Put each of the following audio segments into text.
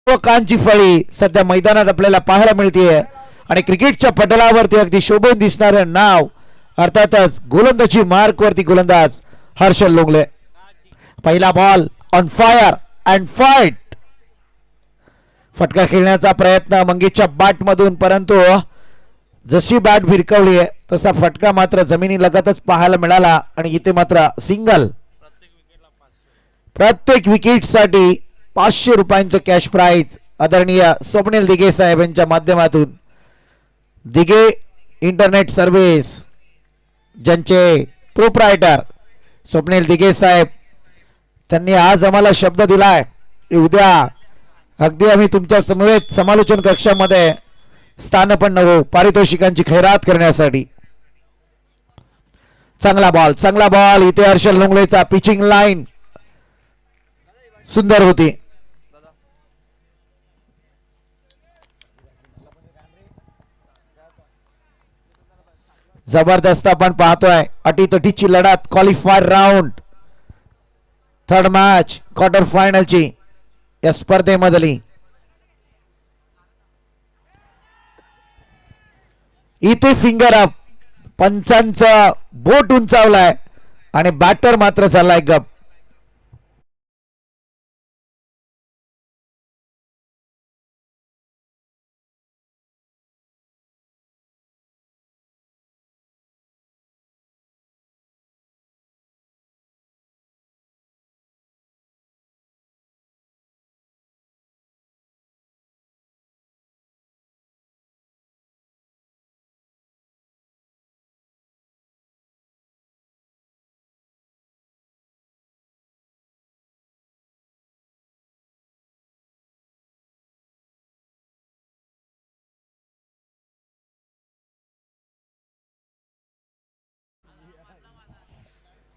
कांची फळी सध्या मैदानात आपल्याला पाहायला मिळते आणि क्रिकेटच्या पटलावरती अगदी शोभून दिसणारे नाव अर्थातच गोलंदाजी मार्क वरती गोलंदाज हर्षल लोंगले. पहिला ball on fire and fight. फटका खेळण्याचा प्रयत्न मंगेशच्या बॅट मधून, परंतु जशी बॅट भिरकवली तसा फटका मात्र जमिनी लगतच पाहायला मिळाला आणि इथे मात्र सिंगल. प्रत्येक विकेट साठी 500 रुपयांचं कॅश प्राइज आदरणीय स्वप्नील दिघे साहेब यांच्या माध्यमातून. दिघे इंटरनेट सर्व्हिस ज्यांचे प्रोप्रायटर स्वप्नील दिघे साहेब, त्यांनी आज आम्हाला शब्द दिलाय उद्या अगदी आम्ही तुमच्या समवेत समालोचन कक्षामध्ये स्थान पण नवू पारितोषिकांची खैरात करण्यासाठी. चांगला बॉल इथे हर्षल लोंगलेचा पिचिंग लाईन सुंदर होती. जबरदस्त आपण पाहतोय अटीतटीची लढत. Qualifier round third match quarter फायनलची या स्पर्धेमधली. इथे फिंगर अप, पंचांचा बोट उंचावलाय आणि बॅटर मात्र झालाय गप.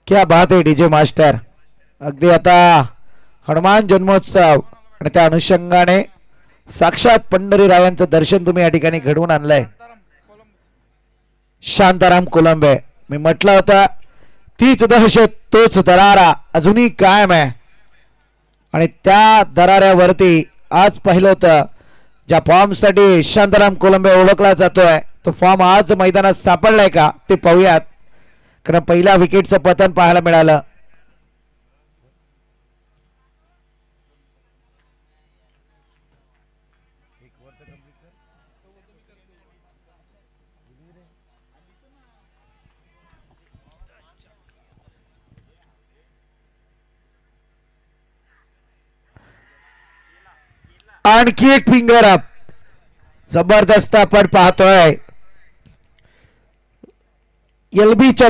क्या बात आहे डीजे मास्टर. अगदी आता हनुमान जन्मोत्सव आणि त्या अनुषंगाने साक्षात पंढरीरायांचं दर्शन तुम्ही या ठिकाणी घडवून आणलंय. शांताराम कोलंबे, मी म्हटलं होतं तीच दहशत तोच दरारा अजूनही कायम आहे आणि त्या दराऱ्यावरती आज पाहिलं होतं ज्या फॉर्म साठी शांताराम कोलंबे ओळखला जातोय तो फॉर्म आज मैदानात सापडलाय का ते पाहूयात. कारण पहिल्या विकेटचं पतन पाहायला मिळालं. आणखी एक फिंगर अप. जबरदस्त आपण पाहतोय एलबीच्या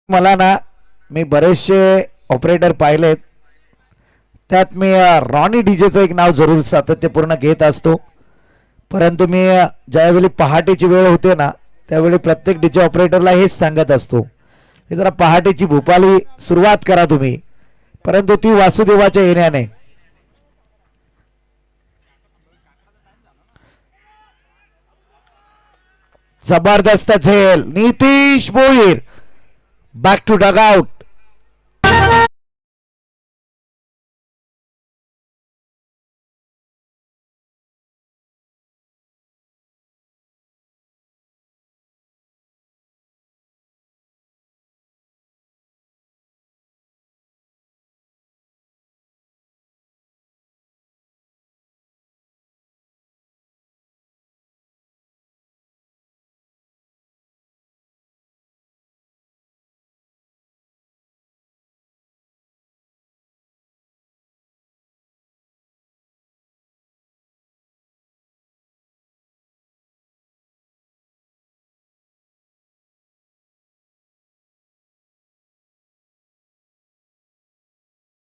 2मला ना मी बरेचसे ऑपरेटर पाहिलेत त्यात मी रॉनी डीजेचं एक नाव जरूर सातत्यपूर्ण घेत असतो. परंतु मी ज्यावेळी पहाटेची वेळ होते ना त्यावेळी प्रत्येक डीजे ऑपरेटरला हेच सांगत असतो की जरा पहाटेची भूपाली सुरुवात करा तुम्ही, परंतु ती वासुदेवाच्या येण्याने. जबरदस्त झेल Nitish Bhoir back to dugout.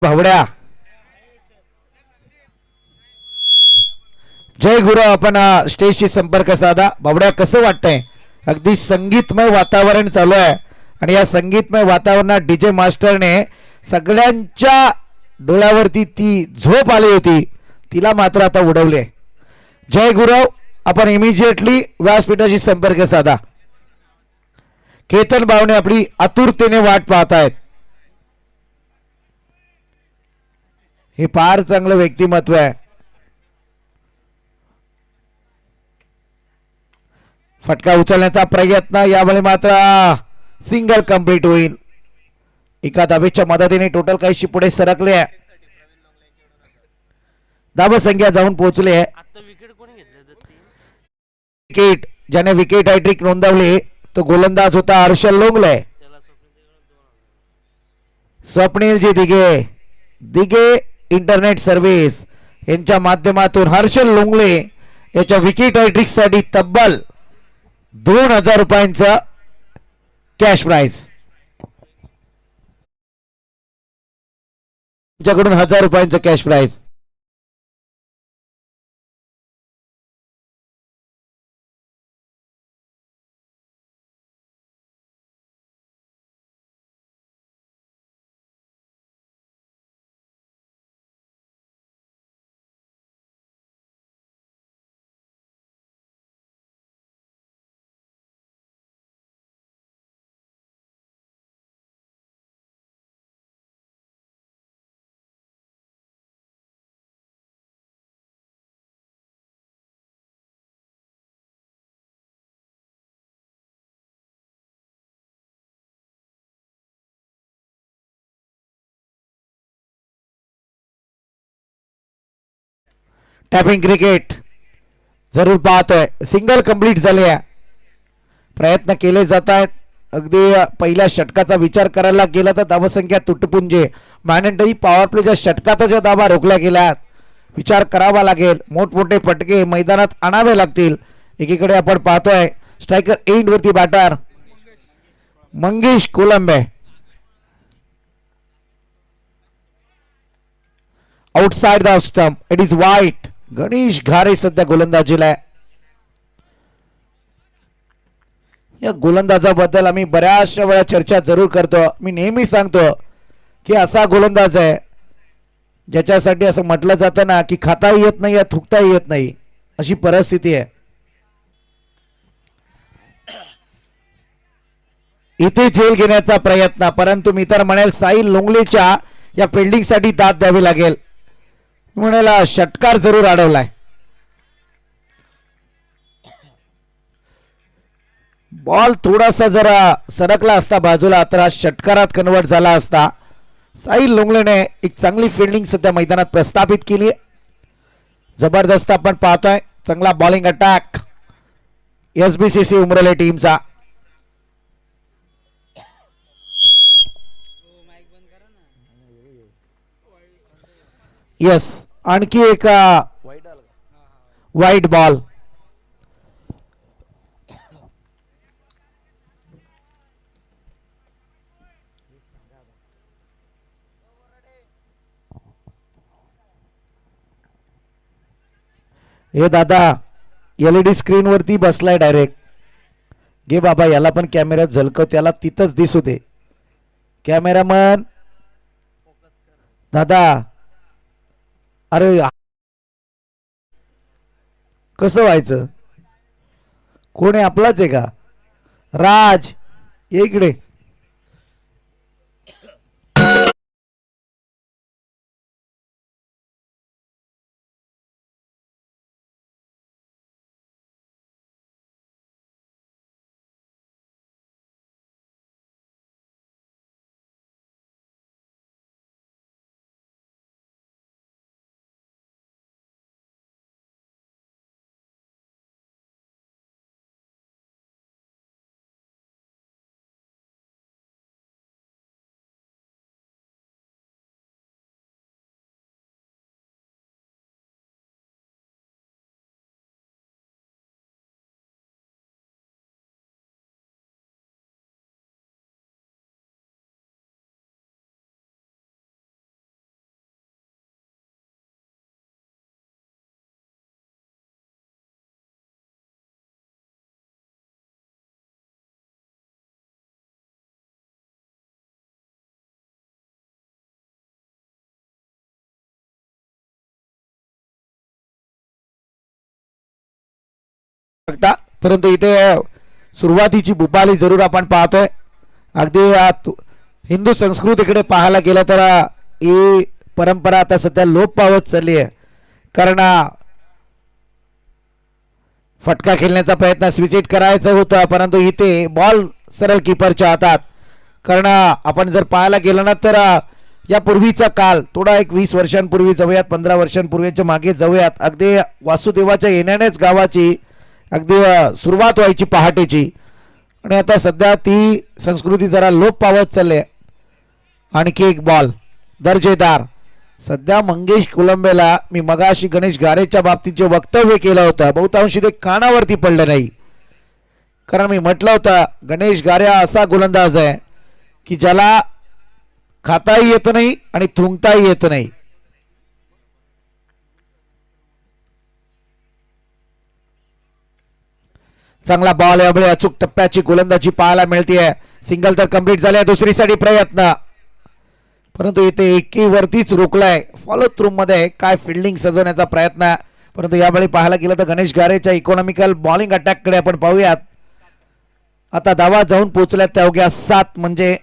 भावड्या जय गुरु. आपण स्टेजशी संपर्क साधा. भावड्या कसं वाटतंय? अगदी संगीतमय वातावरण चालू आहे आणि या संगीतमय वातावरणात डीजे मास्टरने सगळ्यांच्या डोळ्यावरती ती झोप आली होती, तिला मात्र आता उडवले. जय गुरव. आपण इमिजिएटली व्यासपीठाशी संपर्क साधा. केतन भावने आपली आतुरतेने वाट पाहतायत. हे फार चांगलं व्यक्तिमत्व आहे. फटका उचलण्याचा प्रयत्न, यावेळी मात्र सिंगल कंप्लीट होईल. एका धावेच्या मदतीने टोटल काहीशी पुढे सरकले आहे. धावसंख्या जाऊन पोहोचले आहे. विकेट ज्याने विकेट हॅट्रिक नोंदवली तो गोलंदाज होता हर्षल लोंगले. स्वप्नीलजी दिघे, दिघे इंटरनेट सर्व्हिस यांच्या माध्यमातून हर्षल लोंगले याच्या विकेट हॅट्रिक साठी तब्बल 2000 रुपयांचा कॅश प्राइज. तुमच्याकडून 1000 रुपयांचा कॅश प्राइज. टॅपिंग क्रिकेट जरूर पाहतोय. सिंगल कंप्लीट झाले आहे. प्रयत्न केले जात आहेत. अगदी पहिल्या षटकाचा विचार करायला गेला तर धावसंख्या तुटपुंजे मॅनेटरी पॉवर प्लेच्या षटकातच धावा रोखल्या गेल्यात. विचार करावा लागेल. मोठमोठे फटके मैदानात आणावे लागतील. एकीकडे आपण पाहतोय स्ट्रायकर एंड वरती batter Mangesh Kolambe. Outside the stump. It is wide. Ganesh घारे सध्या गोलंदाजीला आहे. या गोलंदाजाबद्दल आम्ही बऱ्याचशा वेळा चर्चा जरूर करतो. मी नेहमी सांगतो की असा गोलंदाज आहे ज्याच्यासाठी असं म्हटलं जातं ना की खाताही येत नाही, थुकताही येत नाही, अशी परिस्थिती आहे. इथे झेल घेण्याचा प्रयत्न, परंतु मी तर म्हणेल साहिल लोंगलेच्या या फिल्डिंग साठी दाद द्यावी लागेल. म्हणाला षटकार जरूर अडवलाय. बॉल थोडासा जरा सरकला असता बाजूला तर हा षटकारात कन्वर्ट झाला असता. साहिल लोंगलेने एक चांगली फिल्डिंग सध्या मैदानात प्रस्थापित केली. जबरदस्त आपण पाहतोय चांगला बॉलिंग अटॅक एसबीसीसी उमरले टीमचा. यस, आणखी एक वाईट बॉल. हे दादा एलईडी स्क्रीन वरती बसलाय डायरेक्ट. घे बाबा याला पण कॅमेऱ्यात झलकव, त्याला तिथंच दिसू दे. कॅमेरामन दादा, अरे कसं व्हायचं? कोण आहे? आपलाच आहे का? राज ये इकडे. परंतु इथे सुरुवातीची भूपाली जरूर आपण पाहतोय. अगदी हिंदू संस्कृतीकडे पाहायला गेलं तर ही परंपरा आता सध्या लोप पावत चालली आहे. कारण फटका खेळण्याचा प्रयत्न स्विचिट करायचा होता, परंतु इथे बॉल सरळ कीपरच्या हातात. कारण आपण जर पाहायला गेलं ना तर यापूर्वीचा काल थोडा एक 20 वर्षांपूर्वी जाऊयात, 15 वर्षांपूर्वीच्या मागे जाऊयात. अगदी वासुदेवाच्या येण्यानेच गावाची अगदी सुरुवात व्हायची पहाटेची, आणि आता सध्या ती संस्कृती जरा लोप पावत चालली आहे. आणखी एक बॉल दर्जेदार. सध्या मंगेश कोलंबेला मी मगाशी गणेश गारेच्या बाबतीत जे वक्तव्य केलं होतं बहुतांशी ते कानावरती पडलं नाही. कारण मी म्हटलं होतं गणेश गारे हा असा गोलंदाज आहे की ज्याला खाताही येत नाही आणि थुंकताही येत नाही. चांगला बॉल यामुळे अचूक टप्प्याची गोलंदाजी पाहायला मिळते. सिंगल तर कंप्लीट झाले. दुसरीसाठी प्रयत्न, परंतु इथे एकी वरतीच रोखलाय. फॉलो थ्रू मध्ये काय फिल्डिंग सजवण्याचा प्रयत्न, परंतु यावेळी पाहायला गेलं तर गणेश गारेच्या इकॉनॉमिकल बॉलिंग अटॅक कडे आपण पाहूयात. आता धावा जाऊन पोहोचल्यात त्या अवघ्या 7 म्हणजे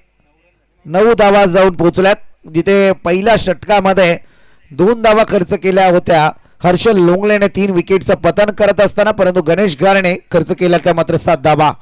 9 धावा जाऊन पोहोचल्यात. जिथे पहिल्या षटकामध्ये 2 धावा खर्च केल्या होत्या हर्षल लोंगलेने 3 विकेटचं पतन करत असताना, परंतु गणेश गारेने खर्च केल्या त्या मात्र 7 धावा.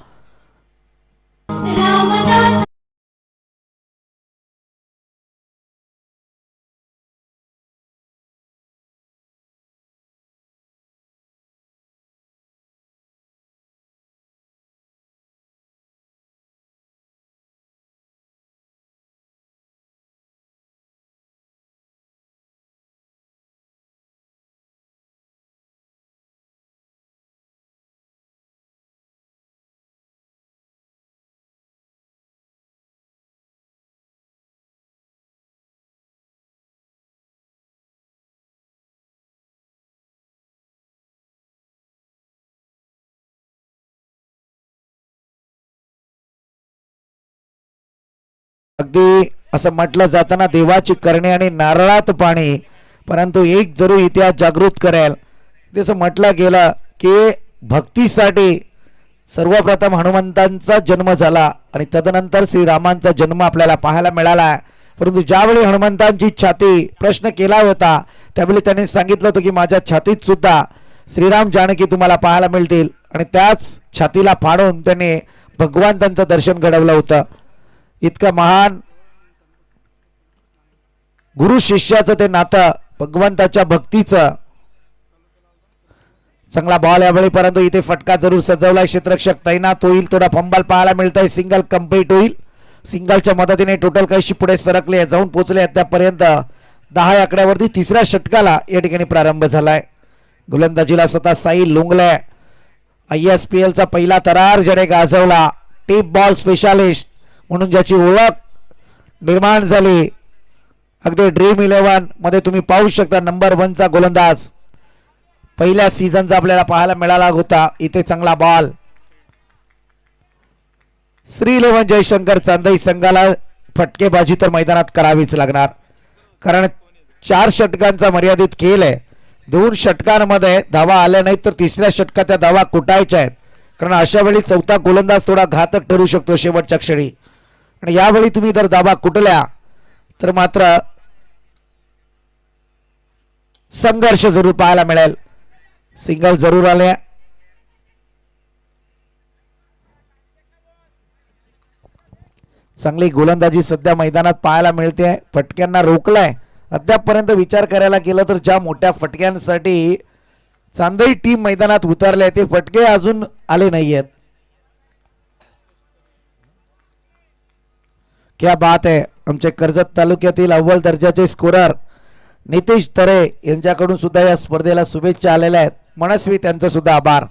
अगदी असं म्हटलं जाताना देवाची करणे आणि नारळात पाणी, परंतु एक जरूर इतिहास जागृत करेल. जसं म्हटलं गेलं की भक्तीसाठी सर्वप्रथम हनुमंतांचा जन्म झाला आणि तदनंतर श्रीरामांचा जन्म आपल्याला पाहायला मिळाला. परंतु ज्यावेळी हनुमंतांची छाती प्रश्न केला होता त्यावेळी त्यांनी सांगितलं होतं की माझ्या छातीत सुद्धा श्रीराम जानकी तुम्हाला पाहायला मिळतील, आणि त्याच छातीला फाडून त्याने भगवंतांचं दर्शन घडवलं होतं. इतकं महान गुरु शिष्याचं ते नातं, भगवंताच्या भक्तीचं. चांगला बॉल यावेळी, परंतु इथे फटका जरूर सजवलाय. क्षेत्ररक्षक तैनात होईल. थोडा फंबल पाहायला मिळतंय. सिंगल कंप्लीट होईल. सिंगलच्या मदतीने टोटल काहीशी पुढे सरकले, जाऊन पोहोचले आतापर्यंत 10 आकड्यावरती. तिसऱ्या षटकाला या ठिकाणी प्रारंभ झालाय. गोलंदाजीला स्वतः साई लोंगले, ISPL चा पहिला तरार ज्याने गाजवला, टीप बॉल स्पेशालिस्ट म्हणून ज्याची ओळख निर्माण झाली. अगदी ड्रीम 11 मध्ये तुम्ही पाहू शकता नंबर 1 चा गोलंदाज पहिल्या सीझनचा आपल्याला पाहायला मिळाला होता. इथे चांगला बॉल. श्री 11 जयशंकर चांदई संघाला फटकेबाजी तर मैदानात करावीच लागणार, कारण 4 षटकांचा मर्यादित खेळ आहे. 2 षटकांमध्ये धावा आल्या नाहीत तर तिसऱ्या षटकात त्या धावा कुटायच्या आहेत, कारण अशा वेळी चौथा गोलंदाज थोडा घातक ठरू शकतो शेवटच्या क्षणी. आणि यावेळी तुम्ही जर धावा कुटल्या तर मात्र संघर्ष जरूर पाहायला मिळेल. सिंगल जरूर आले. चांगली गोलंदाजी सध्या मैदानात पाहायला मिळते. फटक्यांना रोखलाय. अद्यापपर्यंत विचार करायला गेलं तर ज्या मोठ्या फटक्यांसाठी चांदई टीम मैदानात उतरले ते फटके अजून आले नाहीयेत. क्या बात आहे. आमचे कर्जत तालुक्यातील अव्वल दर्जाचे स्कोरर नितीश तरे यांच्याकडून सुद्धा या स्पर्धेला शुभेच्छा आलेल्या आहेत. मनस्वी त्यांचा सुद्धा आभार.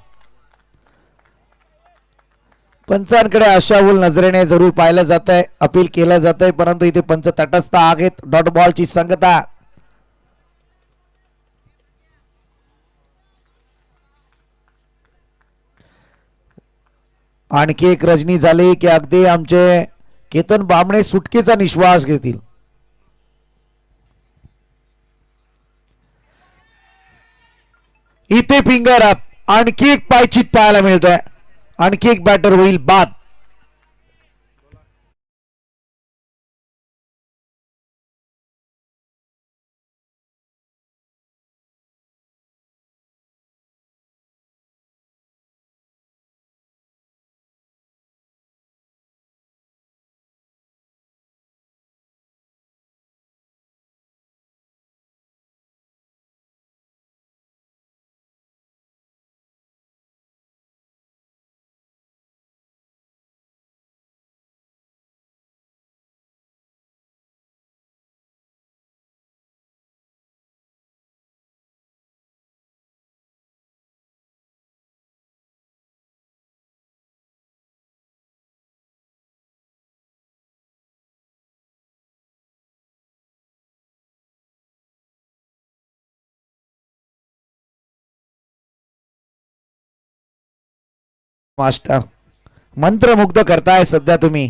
पंचांकडे आशावूल नजरेने जरूर पाहिलं जात आहे, अपील केलं जात आहे, परंतु इथे पंच तटस्थ आहेत. डॉट बॉलची संगता. आणखी एक रजनी झाली की अगदी आमचे केतन बामणे सुटकेचा निश्वास घेतील. इथे फिंगर अप. आणखी एक पायचीत पाहायला मिळतोय. आणखी एक बॅटर होईल बाद. मास्टर मंत्रमुग्ध करताय सध्या तुम्ही.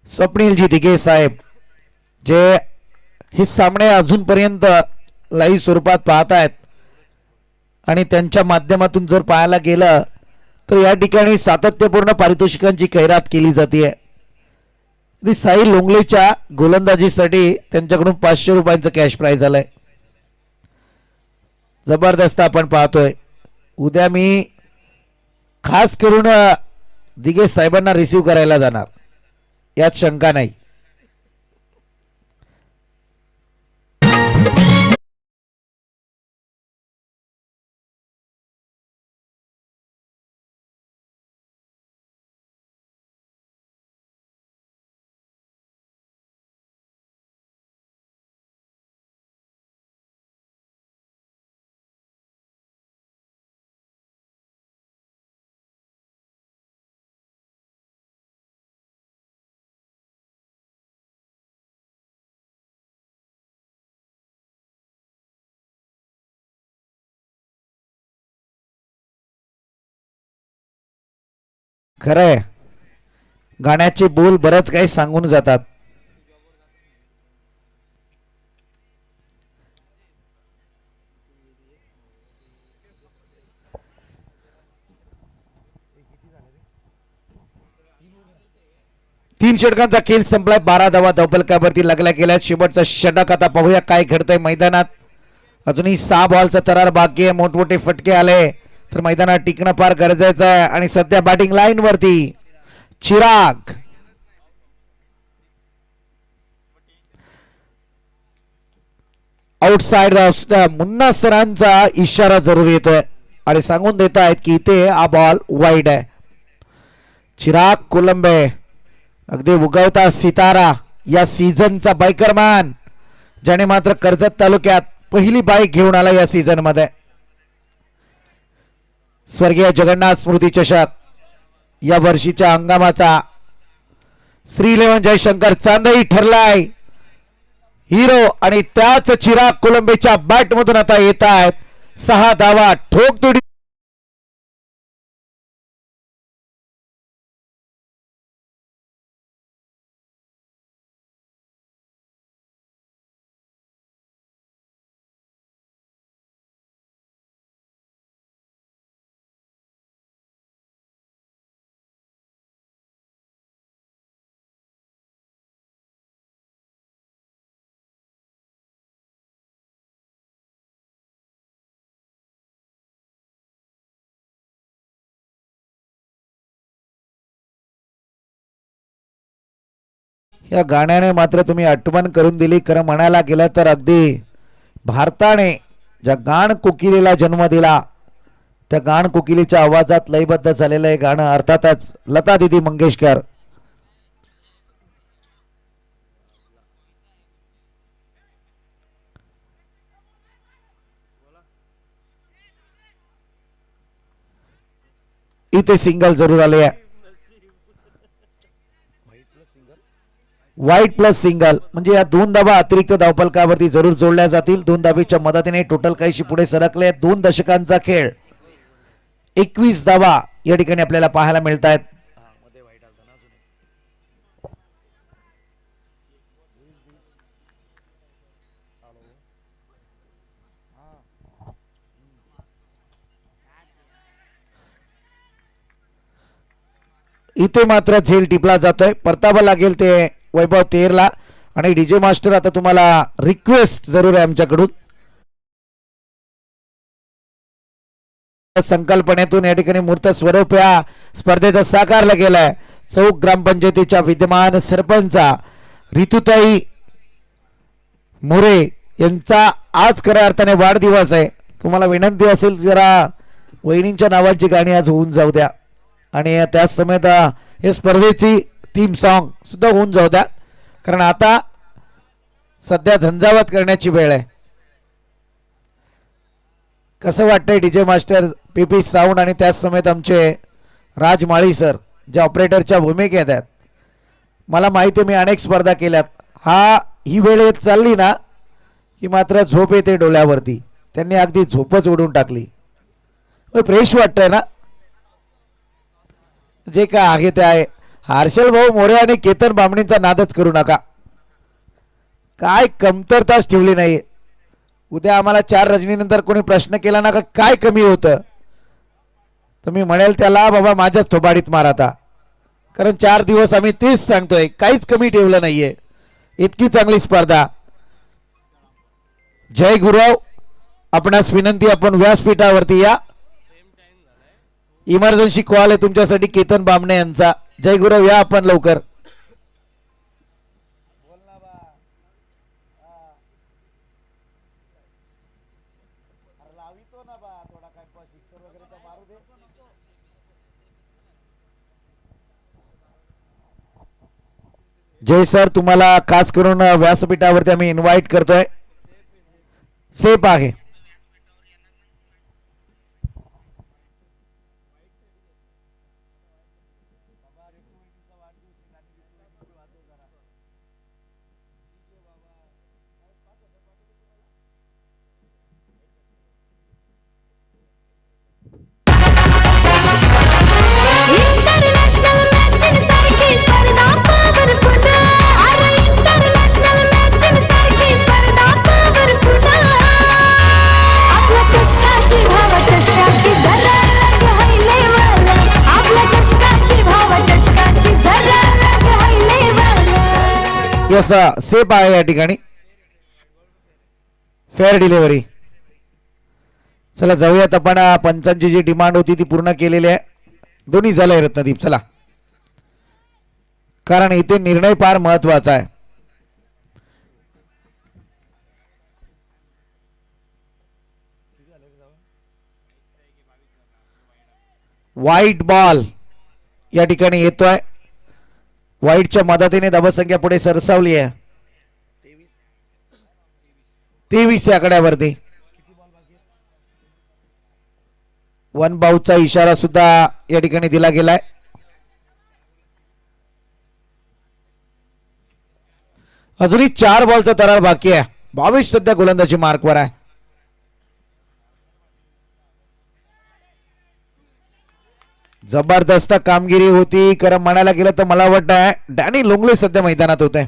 स्वप्नीलजी दिघे साहेब जे हे सामने अजूनपर्यंत लाईव्ह स्वरूपात पाहतायत आणि त्यांच्या माध्यमातून जर पाहायला गेलं तर या ठिकाणी सातत्यपूर्ण पारितोषिकांची खैरात केली जाते. साई लोंगलेच्या गोलंदाजीसाठी त्यांच्याकडून 500 रुपयांचं कॅश प्राइज आलंय. जबरदस्त आपण पाहतोय. उद्या मी खास करून दिघे साहेबांना रिसीव करायला जाणार, यात शंका नाही. खरंय, गाण्याचे बोल बरंच काही सांगून जातात. तीन षटकांचा खेळ संपलाय. 12 धावा धावफलकावरती लागल्या गेल्या. शेवटचा षटक आता पाहूया काय घडतंय मैदानात. अजूनही 6 बॉलचा तरार बाकी आहे. मोठमोठे फटके आले तर मैदानात टिकणं फार गरजेचं आहे. आणि सध्या बॅटिंग लाईन वरती चिराग, आउटसाइड मुन्ना सरांचा इशारा जरूर येतोय आणि सांगून देत आहेत की इथे हा बॉल वाईड आहे. चिराग कोलंबे अगदी उगवता सितारा, या सीझनचा बायकरमॅन, ज्याने मात्र कर्जत तालुक्यात पहिली बाईक घेऊन आला या सीझन मध्ये. स्वर्गीय जगन्नाथ स्मृती चषक या वर्षीच्या हंगामाचा श्री 11 जयशंकर चांदई ठरलाय हिरो. आणि त्याच चिराग कोलंबेच्या बॅट मधून आता येत आहेत 6 धावा. ठोकतोडी या गाण्याने मात्र तुम्ही आठवण करून दिली. खरं म्हणायला गेलं तर अगदी भारताने ज्या गाण कोकिलेला जन्म दिला त्या गाण कोकिलेच्या आवाजात लयबद्ध झालेलं हे गाणं अर्थातच लता दीदी मंगेशकर. इथे सिंगल जरूर आले आहे. वाईट प्लस सिंगल म्हणजे या 2 धावा अतिरिक्त धावफलकावरती जरूर जोडल्या जातील. 2 धावेच्या मदतीने टोटल काहीशी पुढे सरकले. 2 दशकांचा खेळ, 21 धावा या ठिकाणी आपल्याला पाहायला मिळत आहेत. इथे मात्र झेल टिपला जातोय. परतावा लागेल ते वैभव तेरला. आणि डीजे मास्टर आता तुम्हाला रिक्वेस्ट जरूर आहे आमच्याकडून. संकल्पनेतून या ठिकाणी मूर्त स्वरूप या स्पर्धेचा साकारला गेलाय. चौक ग्रामपंचायतीच्या विद्यमान सरपंचा ऋतुताई मोरे यांचा आज खऱ्या अर्थाने वाढदिवस आहे. तुम्हाला विनंती असेल जरा वहिनींच्या नावाची गाणी आज होऊन जाऊ द्या. आणि त्याच समेत हे स्पर्धेची थीम सॉन्ग सुद्धा होऊन जाऊ द्या. कारण आता सध्या झंझावात करण्याची वेळ आहे. कसं वाटतंय डीजे मास्टर पीपी साऊंड आणि त्याच समेत आमचे राजमाळी सर जे ऑपरेटरच्या भूमिकेत आहेत. मला माहिती आहे मी अनेक स्पर्धा केल्यात. ही वेळ येत चालली ना की मात्र झोप येते डोळ्यावरती. त्यांनी अगदी झोपच उडून टाकली. फ्रेश वाटतंय ना. जे काय आहे ते आहे. हर्षल भाऊ मोरे आणि केतन बामणींचा नादच करू नका. काय कमतरताच ठेवली नाही. उद्या आम्हाला 4 रजनीनंतर कोणी प्रश्न केला ना का काय कमी होतं तर मी म्हणेल त्याला बाबा माझ्याच थोबाडीत माराता. कारण 4 दिवस आम्ही तेच सांगतोय काहीच कमी ठेवलं नाहीये. इतकी चांगली स्पर्धा. जय गुरुराव आपणास विनंती आपण व्यासपीठावरती या. इमर्जन्सी कॉल आहे तुमच्यासाठी केतन बामणे यांचा. जय गुरुराव या आपण लवकर. जय सर तुम्हाला खास करून व्यासपीठावरती आम्ही इन्व्हाइट करतोय. सेफ आहे. यस सेफ आहे या ठिकाणी. Fair delivery. चला जाऊयात आपण. पंचांची जी डिमांड होती ती पूर्ण केलेली आहे. दोन्ही झालंय रत्नदीप. चला कारण इथे निर्णय फार महत्वाचा आहे. व्हाईट बॉल या ठिकाणी येतोय. व्हाईटच्या मदतीने धावसंख्या पुढे सरसावली आहे. 23 या आकड्यावरती. 1 बाउचा इशारा सुद्धा या ठिकाणी दिला गेलाय. अजूनही 4 बॉलचा तरार बाकी आहे. 22 सध्या गोलंदाजी मार्कवर आहे. जबरदस्त कामगिरी होती. कारण म्हणायला गेलं तर मला वाटतं डॅनी लोंगले सध्या मैदानात होते.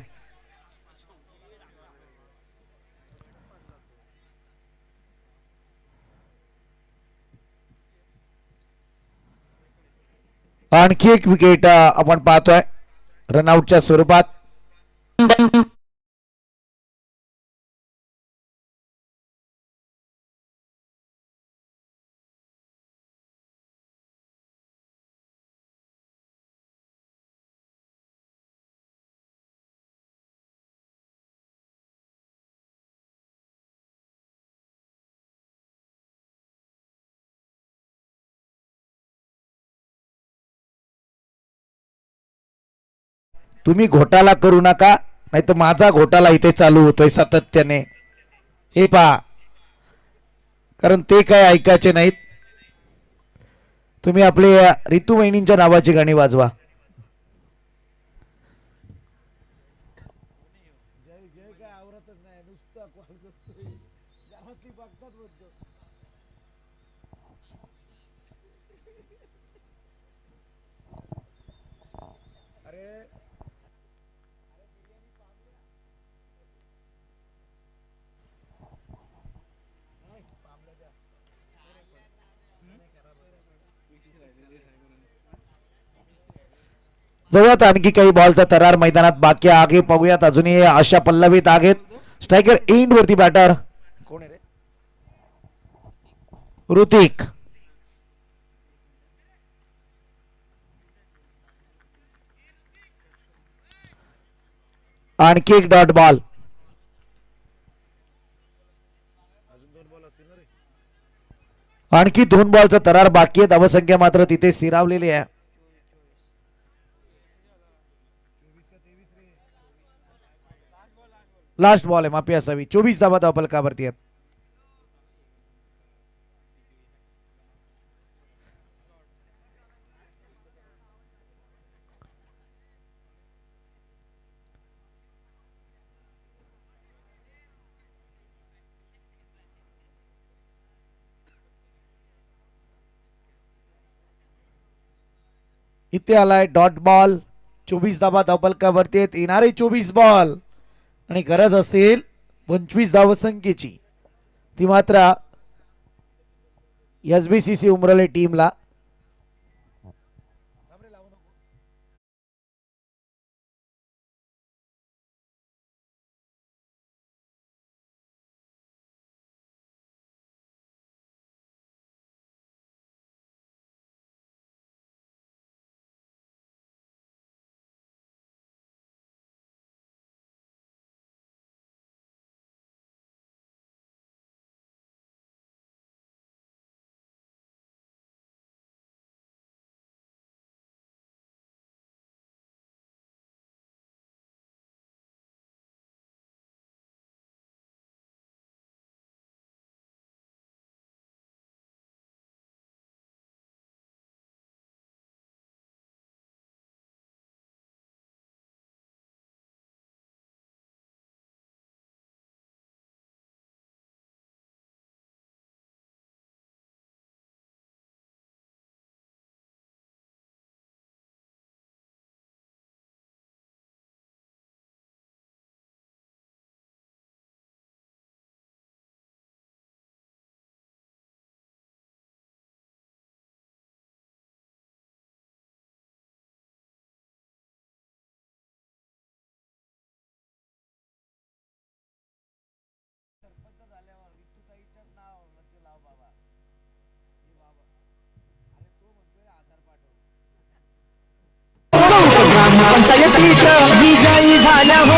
आणखी एक विकेट आपण पाहतोय रनआउटच्या स्वरूपात. तुम्ही घोटाळा करू नका नाही तर माझा घोटाळा इथे चालू होतोय सातत्याने. हे पहा कारण ते काय ऐकायचे नाहीत. तुम्ही आपले ऋतू वहिनींच्या नावाची गाणी वाजवा. जाऊयात आणखी काही बॉलचा तरार मैदानात बाकी आगे बघूयात. अजूनही आशा पल्लवीत आहेत. स्ट्रायकर एंड वरती बॅटर कोण आहे रे? ऋतिक. आणखी एक डॉट बॉल. आणखी 2 बॉलचा तरार बाकी आहे. धावसंख्या मात्र तिथे स्थिरावलेली आहे. लास्ट बॉल आहे, माफी असावी. 24 धावा धावफलकावरती आहेत. इथे आलाय डॉट बॉल. 24 धावा धावफलकावरती आहेत. येणारे 24 बॉल आणि गरज असेल 25 धावसंख्येची, ती मात्र SBCC उमरले टीमला. पंचायतीत विजयी झाल्या हो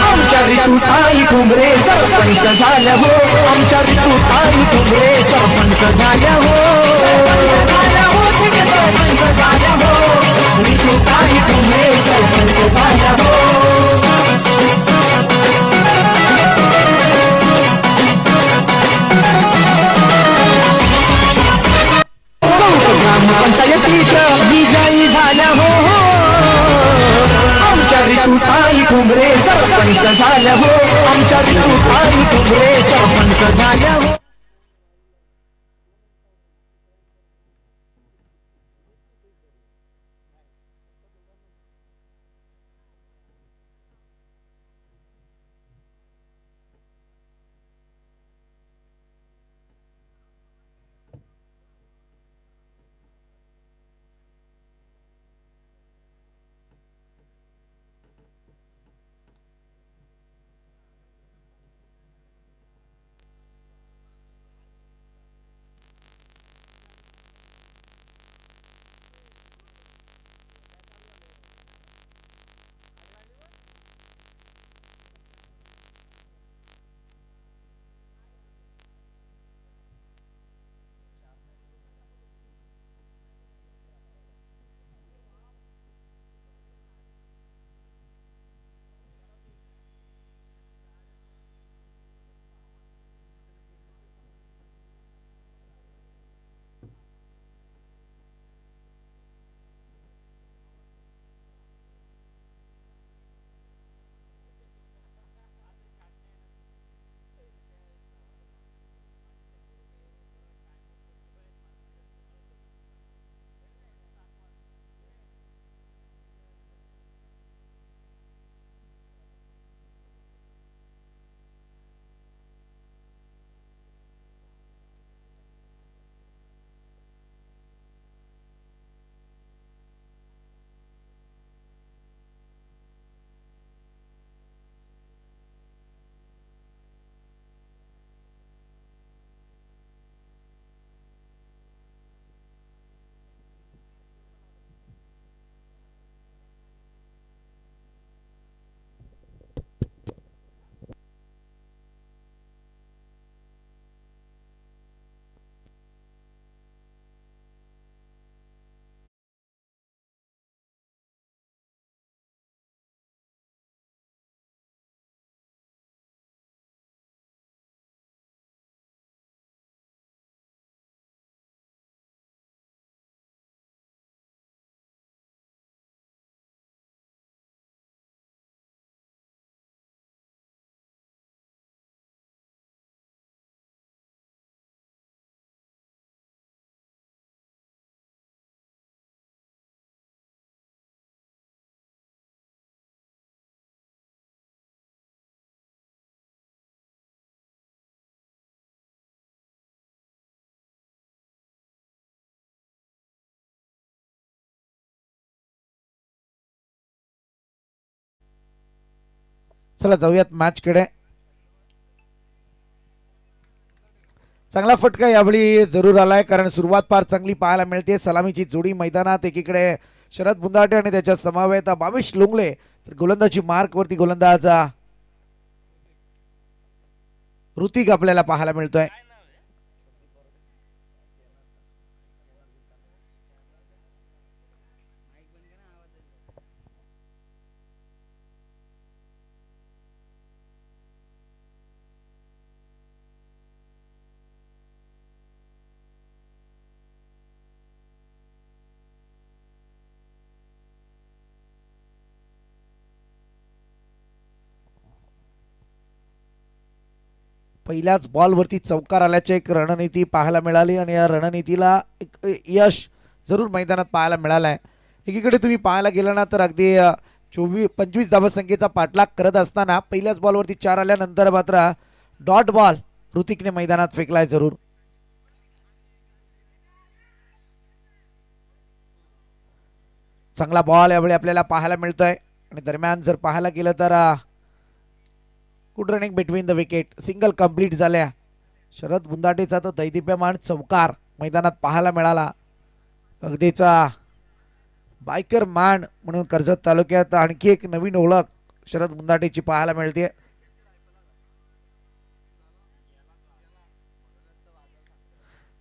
आमच्या ऋतुताई ठोंबरे सरपंच झाल्या हो. आमच्या ऋतुताई ठोंबरे सरपंच झाल्या हो. सरपंच झाल्या हो. ऋतुताई ठोंबरे सरपंच झाल्या हो. पंचायतीत विजयी झाल्या हो आमच्या ऋतुताई ठोंबरे सरपंच झाल्या हो. आमच्या ऋतुताई ठोंबरे सरपंच झाल्या हो. चला जाऊयात मॅचकडे. चांगला फटका यावेळी जरूर आलाय, कारण सुरुवात फार चांगली पाहायला मिळते. सलामीची जोडी मैदानात, एकीकडे शरद बुंदाटे आणि त्याच्या समवेत भावेश लोंगले, तर गोलंदाजी मार्क वरती गोलंदाज ऋतिक आपल्याला पाहायला मिळतोय. पहिल्याच बॉलवरती चौकार आल्याची एक रणनीती पाहायला मिळाली आणि या रणनीतीला एक यश जरूर मैदानात पाहायला मिळालं आहे. एकीकडे तुम्ही पाहायला गेलं ना तर अगदी 25 धावसंख्येचा पाठलाग करत असताना पहिल्याच बॉलवरती 4 आल्यानंतर मात्र डॉट बॉल ऋतिकने मैदानात फेकलाय जरूर. चांगला बॉल यावेळी आपल्याला पाहायला मिळतोय आणि दरम्यान जर पाहायला गेलं तर good running between the wicket, single complete झाल्या. शरद बुंदाटेचा तो दैदिप्यमान चौकार मैदानात पाहायला मिळाला. अगदीचा बायकर मॅन म्हणून कर्जत तालुक्यात आणखी एक नवीन ओळख शरद बुंदाटेची पाहायला मिळते.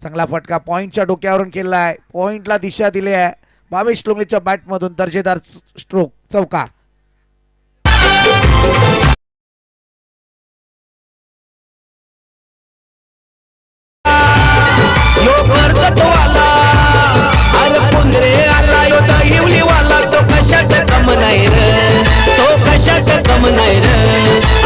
चांगला फटका पॉइंटच्या डोक्यावरून केला आहे, पॉइंटला दिशा दिली आहे. भावेश लोंगलेच्या बॅटमधून दर्जेदार स्ट्रोक, चौकार.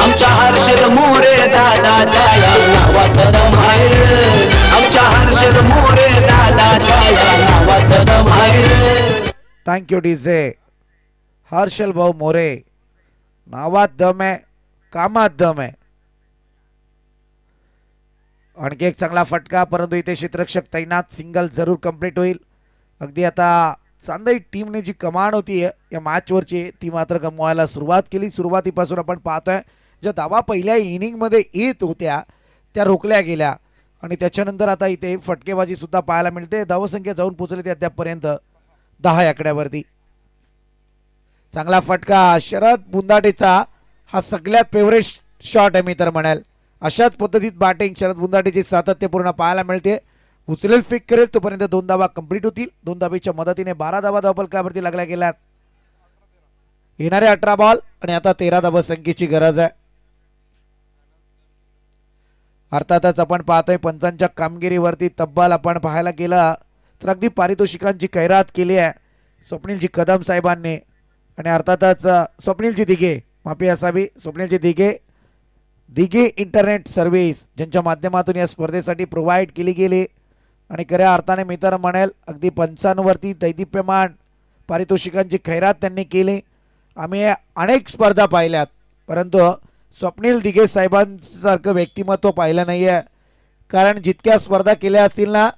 आमच्या हर्षद मोरे दादाच्या या नावात दम आहे रे. आमच्या हर्षद मोरे दादाच्या या नावात दम आहे रे. Thank you DJ. हर्षल भाऊ मोरे, नावात दम आहे, कामात दम आहे. आणखी एक चांगला फटका, परंतु इथे क्षेत्ररक्षक तैनात, सिंगल जरूर कंप्लीट होईल. अगदी आता चांदई टीमने जी कमांड होती या मॅचवरची ती मात्र गमवायला सुरुवात केली. सुरुवातीपासून आपण पाहतोय ज्या धावा पहिल्या इनिंगमध्ये येत होत्या त्या रोखल्या गेल्या आणि त्याच्यानंतर आता इथे फटकेबाजी सुद्धा पाहायला मिळते. धावसंख्या जाऊन पोहोचली ती अद्यापपर्यंत 10 आकड्यावरती. चांगला फटका शरद बुंदाटेचा, हा सगळ्यात फेवरेट शॉट आहे मी तर म्हणाल. अशाच पद्धतीत बॅटिंग शरद बुंदाटेची सातत्यपूर्ण पाहायला मिळते. उचलेल, फेक करेल तोपर्यंत 2 धावा कंप्लीट होतील. 2 धाबीच्या मदतीने 12 धावा धावफलकावरती लागल्या गेल्यात. येणारे 18 बॉल आणि आता 13 धावा संख्येची गरज आहे. अर्थातच आपण पाहतोय पंचांच्या कामगिरीवरती तब्बल आपण पाहायला गेलं तर अगदी पारितोषिकांची खैरात केली आहे स्वप्नीलजी कदम साहेबांनी. आणि अर्थातच स्वप्नीलजी दिघे, माफी असावी, स्वप्नीलजी दिघे, दिघे इंटरनेट सर्व्हिस ज्यांच्या माध्यमातून या स्पर्धेसाठी प्रोव्हाइड केली गेली. आणि खऱ्या अर्थाने मी तर म्हणेल अगदी पंचांवरती दैदिप्यमान पारितोषिकांची खैरात त्यांनी केली. आम्ही अनेक स्पर्धा पाहिल्यात, परंतु स्वप्नील दिघे साहेबांसारखं व्यक्तिमत्व पाहिलं नाही आहे. कारण जितक्या स्पर्धा केल्या असतील ना,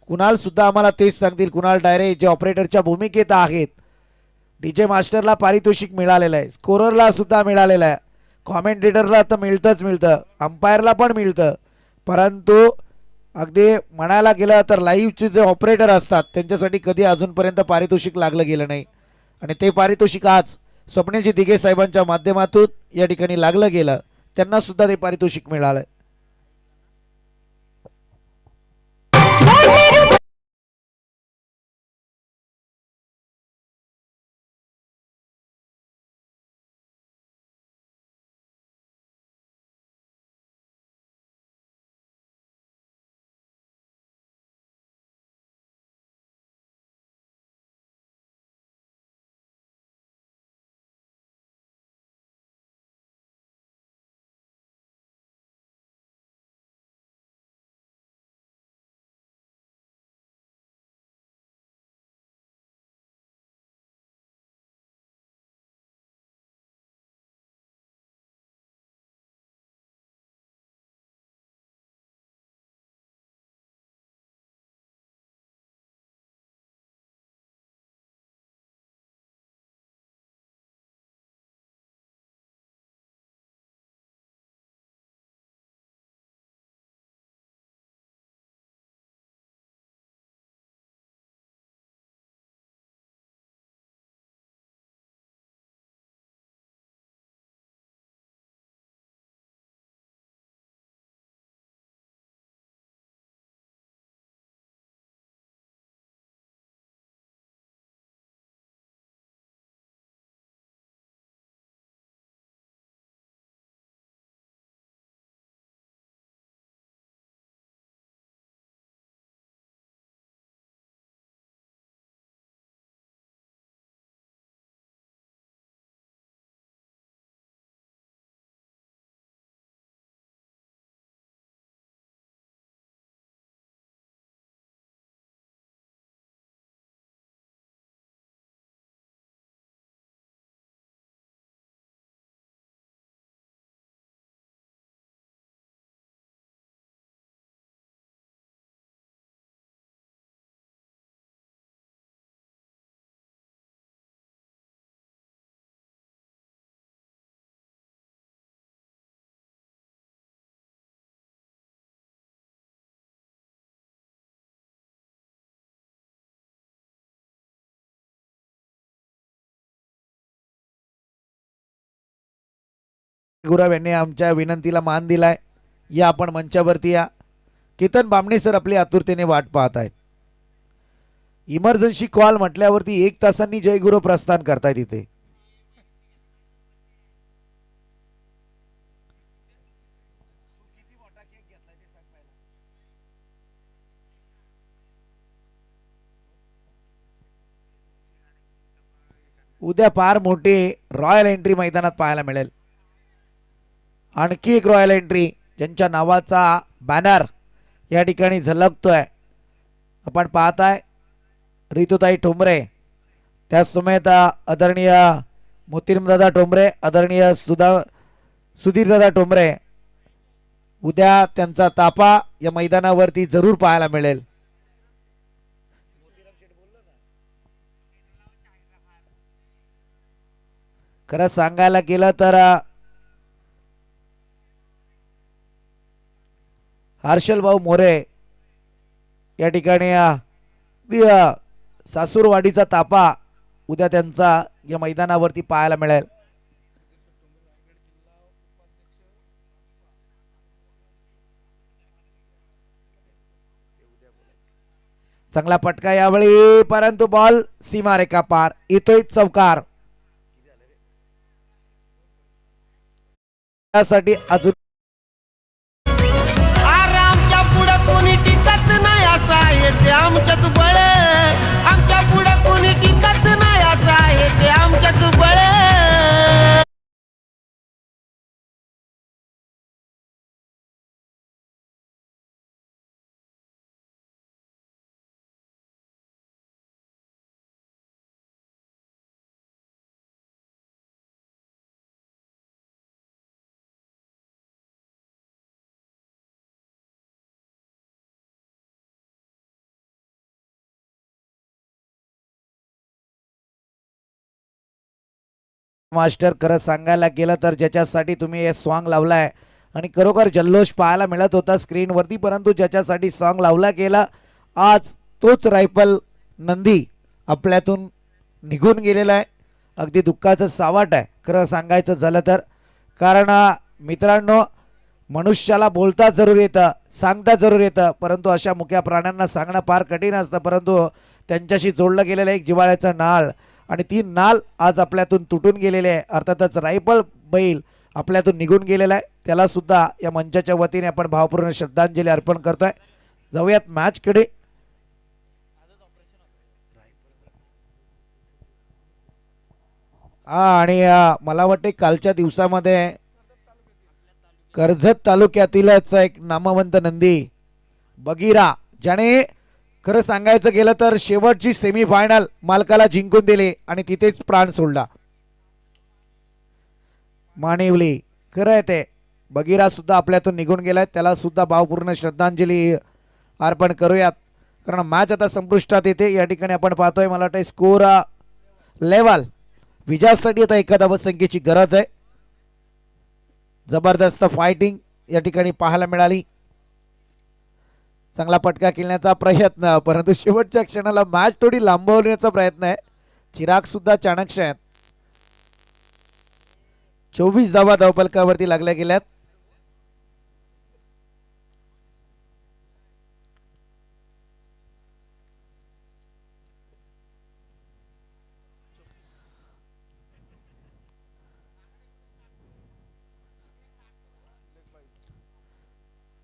कुणाल सुद्धा आम्हाला तेच सांगतील, कुणाल डायरे जे ऑपरेटरच्या भूमिकेत आहेत, डीजे मास्टरला पारितोषिक मिळालेलं आहे, स्कोररला सुद्धा मिळालेलं आहे, कॉमेंटेटरला तर मिळतंच मिळतं, अंपायरला पण मिळतं. परंतु अगदी म्हणायला गेलं तर लाईव्हचे जे ऑपरेटर असतात त्यांच्यासाठी कधी अजूनपर्यंत पारितोषिक लागलं गेलं नाही. आणि ते पारितोषिक आज स्वप्नीलजी दिघे साहेबांच्या माध्यमातून या ठिकाणी लागलं गेलं. त्यांना सुद्धा ते पारितोषिक मिळालं. गुरव यांनी आमच्या विनंतीला मान दिलाय. या आपण मंचावरती या. केतन बामणे सर आपली आतुरतेने वाट पाहत आहेत. इमर्जन्सी कॉल म्हटल्यावरती 1 तासांनी जयगुरु प्रस्थान करतायत इथे. उद्या फार मोठी रॉयल एंट्री मैदानात पाहायला मिळेल. आणखी एक रॉयल एंट्री ज्यांच्या नावाचा बॅनर या ठिकाणी झलकतोय. आपण पाहताय रितुताई ठोंबरे, त्याच समेत आदरणीय मोतीरामदादा ठोंबरे, आदरणीय सुधीरदादा ठोंबरे. उद्या त्यांचा ताफा या मैदानावरती जरूर पाहायला मिळेल. खरं सांगायला गेलं तर हर्षल भाऊ मोरे या ठिकाणी सासूरवाडीचा ताफा उद्या त्यांचा या मैदानावरती पाहायला मिळेल. चांगला पटका यावेळी, परंतु बॉल सीमारेखा पार. येतोय चौकार. त्यासाठी अजून आमच्या पुढे कोणी टिकत नाही असा आहे ते आमच्यात बळ. आमच्या पुढे कोणी टिकत नाही असा आहे ते आमच्यात बळ. मास्टर, खरं सांगायला गेलं तर ज्याच्यासाठी तुम्ही हे सॉन्ग लावलाय आणि खरोखर जल्लोष पाहायला मिळत होता स्क्रीनवरती, परंतु ज्याच्यासाठी सॉन्ग लावला गेला आज तोच रायफल नंदी आपल्यातून निघून गेलेला आहे. अगदी दुःखाचं सावाट आहे खरं सांगायचं झालं तर. कारण मित्रांनो, मनुष्याला बोलता जरूर येतं, सांगता जरूर येतं, परंतु अशा मुक्या प्राण्यांना सांगणं फार कठीण असतं. परंतु त्यांच्याशी जोडलं गेलेलं एक जिव्हाळ्याचं नाळ आणि ती नाल आज आपल्यातून तुटून गेलेली आहे. अर्थातच रायफल बैल आपल्यातून निघून गेलेला आहे. त्याला सुद्धा या मंचाच्या वतीने आपण भावपूर्ण श्रद्धांजली अर्पण करतोय. जाऊयात मॅचकडे. आणि मला वाटते कालच्या दिवसामध्ये कर्जत तालुक्यातीलच एक नामवंत नंदी बगीरा, ज्याने खरं सांगायचं गेलं तर शेवटची सेमीफायनल मालकाला जिंकून दिली आणि तिथेच प्राण सोडला. मानिवली खरं आहे ते. बगीरा सुद्धा आपल्यातून निघून गेलाय. त्याला सुद्धा भावपूर्ण श्रद्धांजली अर्पण करूयात, कारण मॅच आता संपुष्टात येते. या ठिकाणी आपण पाहतोय मला वाटतं स्कोर लेवल. विजयासाठी आता एका धावसंख्येची गरज आहे. जबरदस्त फायटिंग या ठिकाणी पाहायला मिळाली. चांगला पटका खेळण्याचा प्रयत्न, परंतु शेवटच्या क्षणाला मॅच थोडी लांबवण्याचा प्रयत्न आहे. चिराग सुद्धा चाणक्य आहेत. 24 धावा धावफलकावरती लागल्या गेल्यात.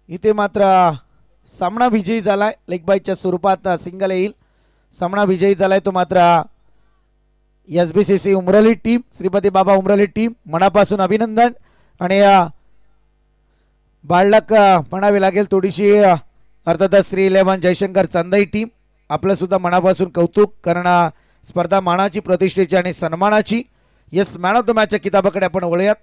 इथे मात्र सामना विजयी झालाय. लेग बायच्या स्वरूपात सिंगल येईल. सामना विजयी झालाय तो मात्र SBCC उमरली टीम, श्रीपती बाबा उमरली टीम. मनापासून अभिनंदन. आणि बाळक म्हणावी लागेल थोडीशी, अर्थातच श्री 11 जयशंकर चंदाई टीम. आपलं सुद्धा मनापासून कौतुक, कारण स्पर्धा मानाची, प्रतिष्ठेची आणि सन्मानाची. येस, मॅन ऑफ द मॅचच्या किताबाकडे आपण वळूयात.